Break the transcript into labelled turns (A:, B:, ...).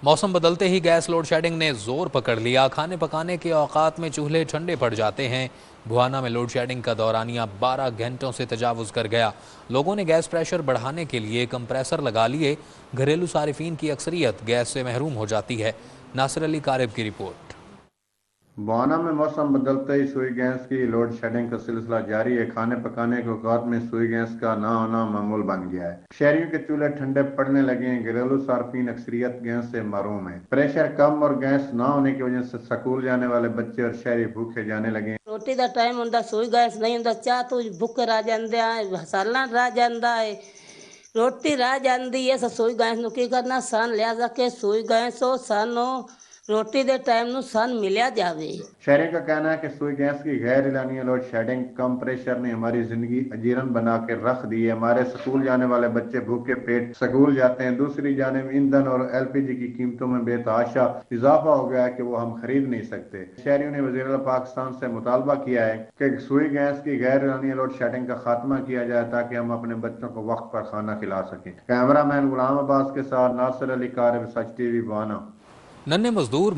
A: موسم بدلتے ہی gas load shedding نے زور پکڑ لیا۔ کھانے پکانے کے اوقات میں چولہے ٹھنڈے پڑ جاتے ہیں۔ بھوانا میں لوڈ شیڈنگ کا دورانیہ 12 گھنٹوں سے تجاوز کر گیا۔ لوگوں نے گیس پریشر بڑھانے کے لیے کمپریسر لگا لیے۔ گھریلو صارفین کی اکثریت گیس سے محروم ہو جاتی ہے۔ ناصر علی قارب کی رپورٹ۔
B: بھوانا میں موسم بدلتے ہی سوئی گیس کی لوڈ شیڈنگ کا سلسلہ جاری ہے۔ کھانے پکانے کے اوقات میں سوئی گیس کا نہ ہونا معمول بن گیا ہے۔ شہریوں کے چولہے ٹھنڈے پڑنے لگے ہیں۔ گھریلو صارفین اکثریت گیس سے محروم ہیں۔ پریشر کم اور گیس نہ ہونے کی وجہ سے سکول جانے والے بچے اور شہری بھوکے جانے لگے ہیں۔
C: روٹی دا ٹائم ہوندا سوئی گیس نہیں ہوندا، چاہ تو بھوکے رہ جاندے ہیں، سالن رہ جاندا ہے، روٹی رہ جاندی ہے۔ سوئی گیس نو کی کرنا سن لہذا کہ سوئی گیس ہو سانو روٹی دے ٹائم نو سن ملیا جاوے۔
B: شہریوں کا کہنا ہے کہ سوئی گیس کی غیر اعلانیہ لوڈ شیڈنگ کم پریشر نے ہماری زندگی اجیرن بنا کے رکھ دی ہے۔ ہمارے سکول جانے والے بچے بھوکے پیٹ سکول جاتے ہیں۔ دوسری جانب ایندھن اور LPG کی قیمتوں میں بے تحاشا اضافہ ہو گیا ہے کہ وہ ہم خرید نہیں سکتے۔ شہریوں نے وزیر اعلیٰ پاکستان سے مطالبہ کیا ہے کہ سوئی گیس کی غیر اعلانیہ لوڈ شیڈنگ کا خاتمہ کیا جائے تاکہ ہم اپنے بچوں کو وقت پر کھانا کھلا سکیں۔ کیمرہ مین غلام عباس کے ساتھ ناصر علی قارب، سچ TV بھوانا۔
A: ننھے مزدور